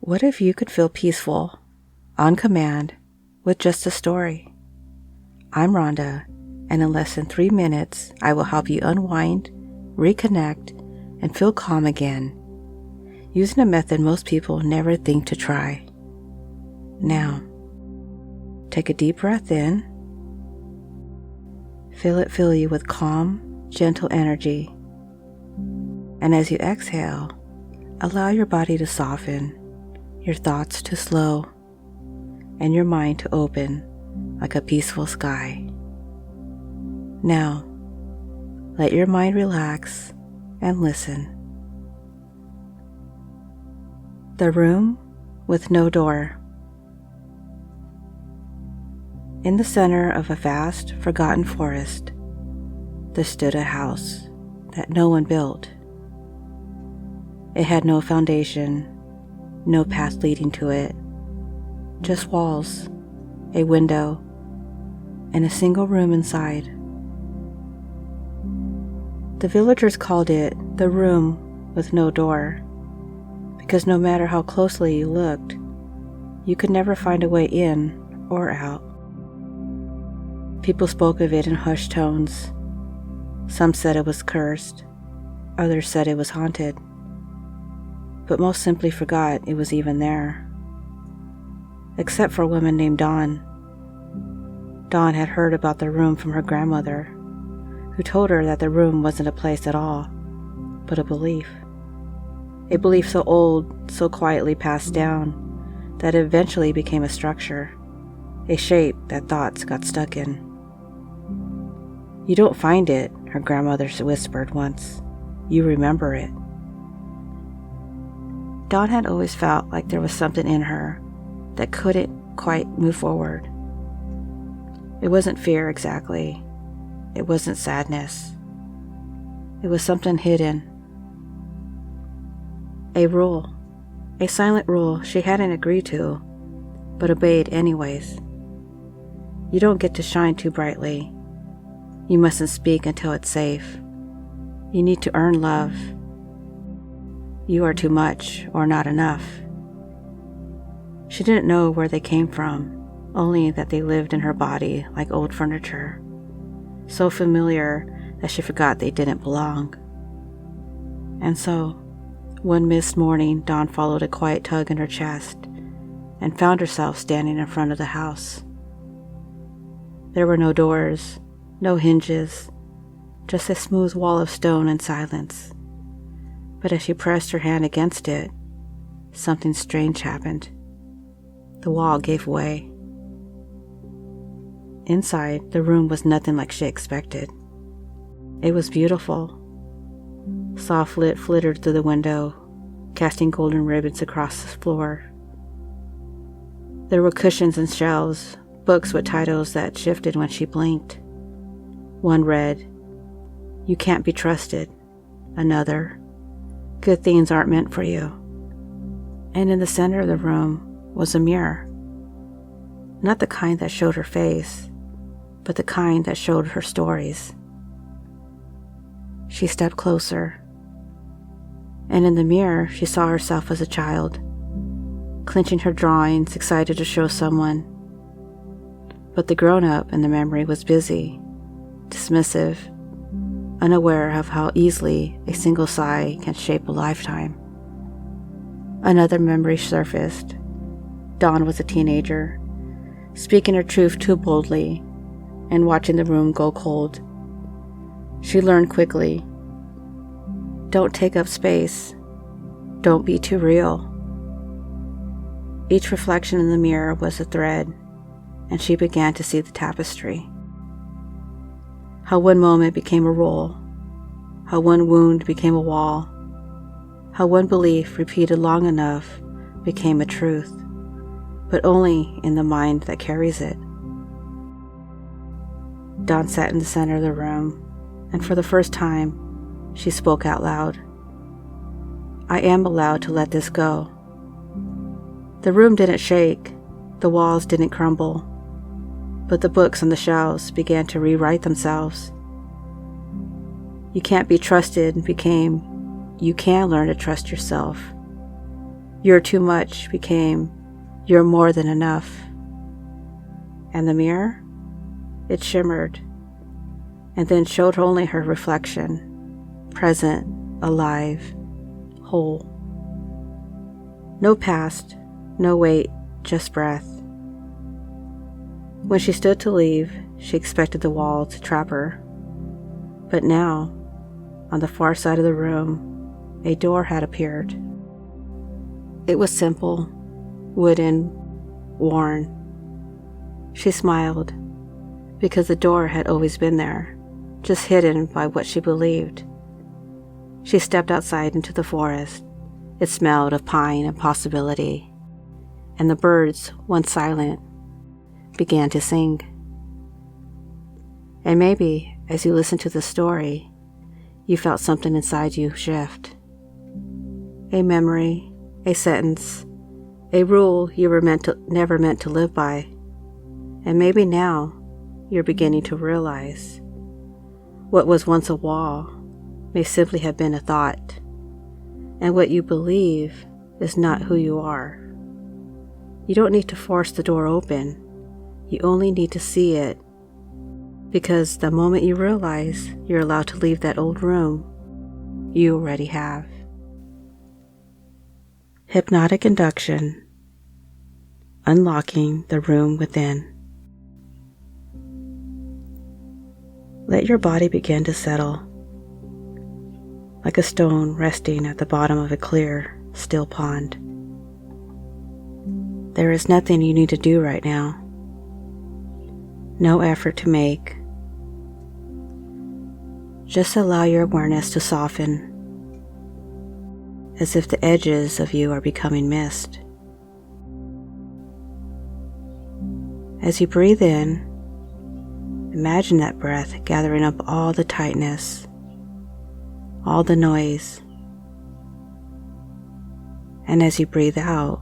What if you could feel peaceful, on command, with just a story? I'm Rhonda, and in less than 3 minutes, I will help you unwind, reconnect, and feel calm again, using a method most people never think to try. Now, take a deep breath in. Feel it fill you with calm, gentle energy. And as you exhale, allow your body to soften, your thoughts to slow, and your mind to open like a peaceful sky. Now, let your mind relax and listen. The room with no door. In the center of a vast, forgotten forest, there stood a house that no one built. It had no foundation, no path leading to it, just walls, a window, and a single room inside. The villagers called it the room with no door, because no matter how closely you looked, you could never find a way in or out. People spoke of it in hushed tones. Some said it was cursed, others said it was haunted, but most simply forgot it was even there. Except for a woman named Dawn. Dawn had heard about the room from her grandmother, who told her that the room wasn't a place at all, but a belief. A belief so old, so quietly passed down, that it eventually became a structure, a shape that thoughts got stuck in. You don't find it, her grandmother whispered once. You remember it. Dawn had always felt like there was something in her that couldn't quite move forward. It wasn't fear exactly. It wasn't sadness. It was something hidden. A rule. A silent rule she hadn't agreed to, but obeyed anyways. You don't get to shine too brightly. You mustn't speak until it's safe. You need to earn love. You are too much or not enough. She didn't know where they came from, only that they lived in her body like old furniture, so familiar that she forgot they didn't belong. And so, one mist morning, Dawn followed a quiet tug in her chest and found herself standing in front of the house. There were no doors, no hinges, just a smooth wall of stone and silence. But as she pressed her hand against it, something strange happened. The wall gave way. Inside, the room was nothing like she expected. It was beautiful. Soft light flittered through the window, casting golden ribbons across the floor. There were cushions and shelves, books with titles that shifted when she blinked. One read, "You Can't Be Trusted." Another, "Good Things Aren't Meant for You." And in the center of the room was a mirror. Not the kind that showed her face, but the kind that showed her stories. She stepped closer, and in the mirror she saw herself as a child, clenching her drawings, excited to show someone. But the grown-up in the memory was busy, dismissive, unaware of how easily a single sigh can shape a lifetime. Another memory surfaced. Dawn was a teenager, speaking her truth too boldly and watching the room go cold. She learned quickly. Don't take up space. Don't be too real. Each reflection in the mirror was a thread, and she began to see the tapestry. How one moment became a role, how one wound became a wall, how one belief repeated long enough became a truth, but only in the mind that carries it. Dawn sat in the center of the room, and for the first time, she spoke out loud. I am allowed to let this go. The room didn't shake, the walls didn't crumble, but the books on the shelves began to rewrite themselves. You can't be trusted became, you can learn to trust yourself. You're too much became you're more than enough. And the mirror? It shimmered, and then showed only her reflection, present, alive, whole. No past, no weight, just breath. When she stood to leave, she expected the wall to trap her. But now, on the far side of the room, a door had appeared. It was simple, wooden, worn. She smiled, because the door had always been there, just hidden by what she believed. She stepped outside into the forest. It smelled of pine and possibility, and the birds, once silent, began to sing. And maybe, as you listened to the story, you felt something inside you shift. A memory, a sentence, a rule you were never meant to live by. And maybe now you're beginning to realize what was once a wall may simply have been a thought, and what you believe is not who you are. You don't need to force the door open. You only need to see it, because the moment you realize you're allowed to leave that old room, you already have. Hypnotic Induction, Unlocking the Room Within. Let your body begin to settle, like a stone resting at the bottom of a clear, still pond. There is nothing you need to do right now. No effort to make. Just allow your awareness to soften, as if the edges of you are becoming mist. As you breathe in, imagine that breath gathering up all the tightness, all the noise. And as you breathe out,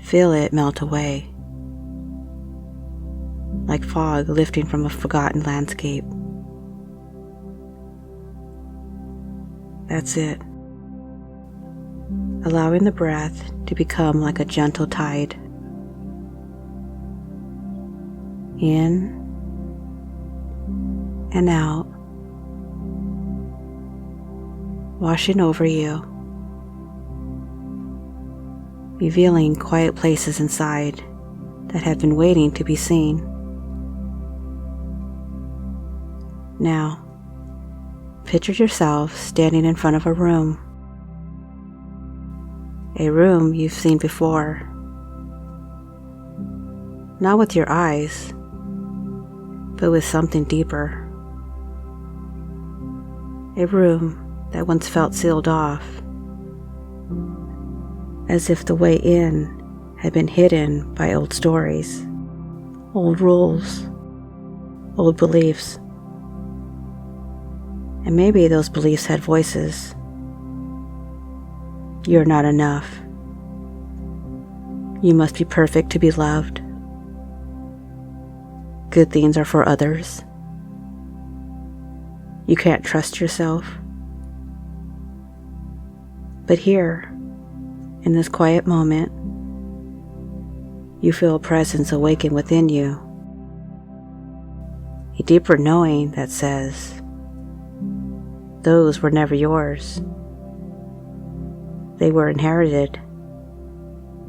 feel it melt away, like fog lifting from a forgotten landscape. That's it. Allowing the breath to become like a gentle tide. In and out, washing over you, revealing quiet places inside that have been waiting to be seen. Now, picture yourself standing in front of a room you've seen before, not with your eyes, but with something deeper. A room that once felt sealed off, as if the way in had been hidden by old stories, old rules, old beliefs. And maybe those beliefs had voices. You're not enough. You must be perfect to be loved. Good things are for others. You can't trust yourself. But here, in this quiet moment, you feel a presence awaken within you. A deeper knowing that says, those were never yours. They were inherited,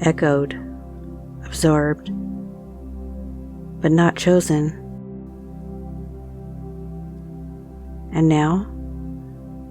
echoed, absorbed, but not chosen. And now,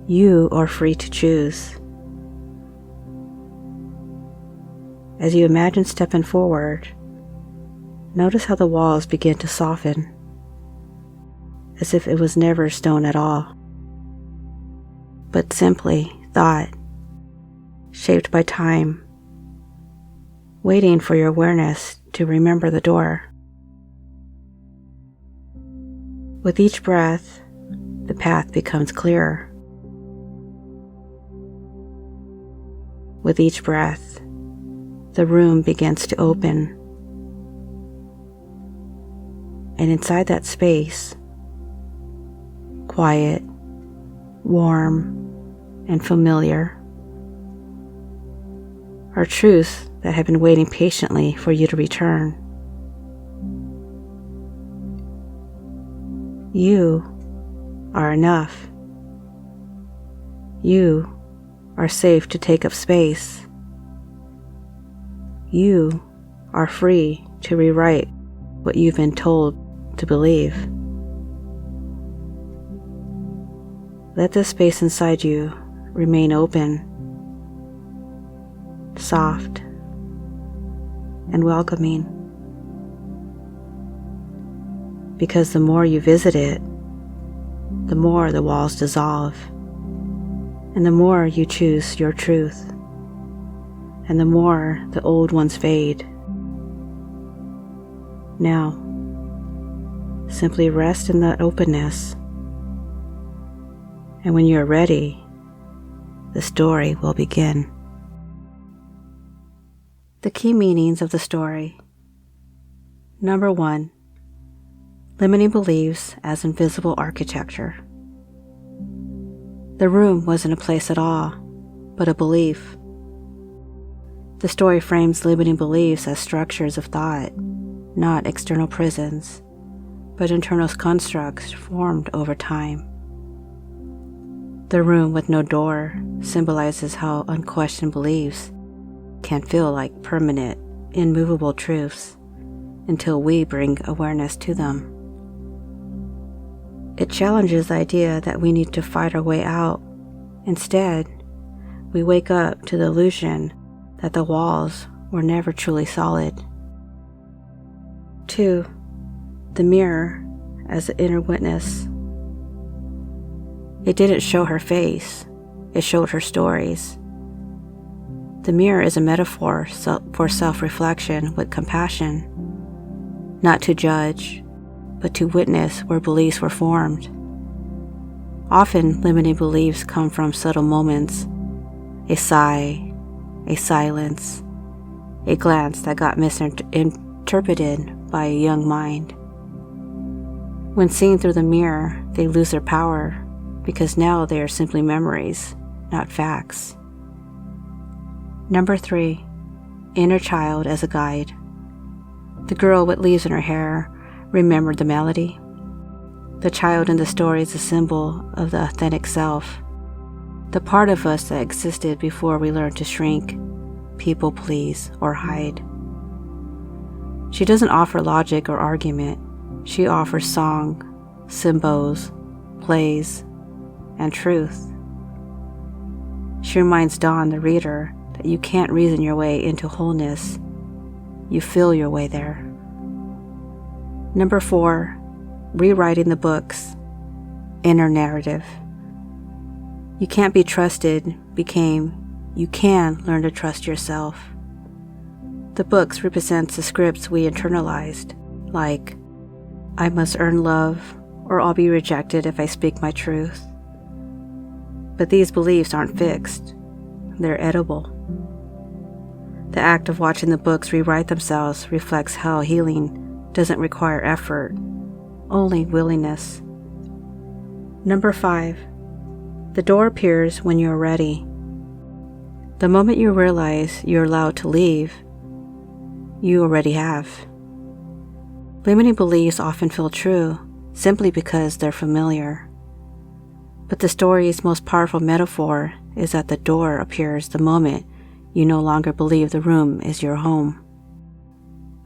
you are free to choose. As you imagine stepping forward, notice how the walls begin to soften, as if it was never stone at all, but simply thought, shaped by time, waiting for your awareness to remember the door. With each breath, the path becomes clearer. With each breath, the room begins to open. And inside that space, quiet, warm, and familiar, are truths that have been waiting patiently for you to return. You are enough. You are safe to take up space. You are free to rewrite what you've been told to believe. Let the space inside you remain open, soft, and welcoming. Because the more you visit it, the more the walls dissolve, and the more you choose your truth, and the more the old ones fade. Now, simply rest in that openness, and when you're ready, the story will begin. The key meanings of the story. Number 1, limiting beliefs as invisible architecture. The room wasn't a place at all, but a belief. The story frames limiting beliefs as structures of thought, not external prisons, but internal constructs formed over time. The room with no door symbolizes how unquestioned beliefs can feel like permanent, immovable truths until we bring awareness to them. It challenges the idea that we need to fight our way out. Instead, we wake up to the illusion that the walls were never truly solid. 2, the mirror as the inner witness. It didn't show her face, it showed her stories. The mirror is a metaphor for self-reflection with compassion, not to judge, but to witness where beliefs were formed. Often, limiting beliefs come from subtle moments, a sigh, a silence, a glance that got misinterpreted by a young mind. When seen through the mirror, they lose their power because now they are simply memories, not facts. Number 3, inner child as a guide. The girl with leaves in her hair remembered the melody. The child in the story is a symbol of the authentic self, the part of us that existed before we learned to shrink, people please, or hide. She doesn't offer logic or argument. She offers song, symbols, plays, and truth. She reminds Dawn, the reader, that you can't reason your way into wholeness. You feel your way there. Number 4, rewriting the books, inner narrative. You can't be trusted became you can learn to trust yourself. The books represents the scripts we internalized, like, I must earn love, or I'll be rejected if I speak my truth. But these beliefs aren't fixed. They're edible. The act of watching the books rewrite themselves reflects how healing doesn't require effort, only willingness. Number 5, the door appears when you're ready. The moment you realize you're allowed to leave, you already have. Limiting beliefs often feel true simply because they're familiar. But the story's most powerful metaphor is that the door appears the moment you no longer believe the room is your home.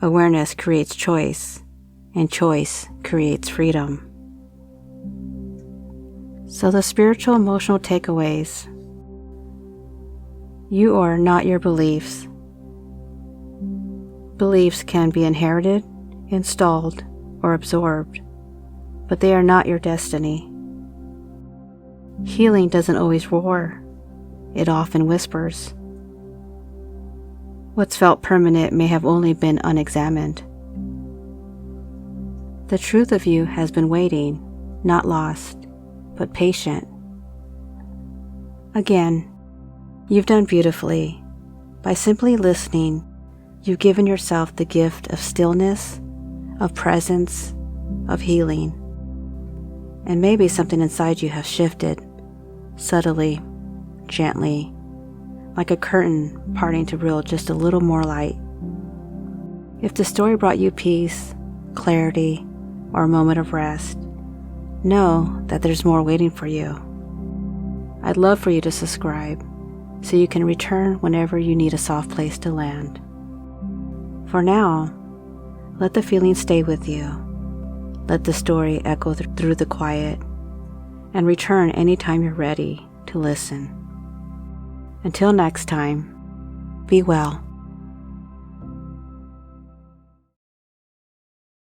Awareness creates choice, and choice creates freedom. So the spiritual emotional takeaways. You are not your beliefs. Beliefs can be inherited, installed, or absorbed, but they are not your destiny. Healing doesn't always roar. It often whispers. What's felt permanent may have only been unexamined. The truth of you has been waiting, not lost, but patient. Again, you've done beautifully. By simply listening, you've given yourself the gift of stillness, of presence, of healing. And maybe something inside you has shifted, subtly, gently, like a curtain parting to reveal just a little more light. If the story brought you peace, clarity, or a moment of rest, know that there's more waiting for you. I'd love for you to subscribe so you can return whenever you need a soft place to land. For now, let the feeling stay with you. Let the story echo through the quiet, and return anytime you're ready to listen. Until next time, be well.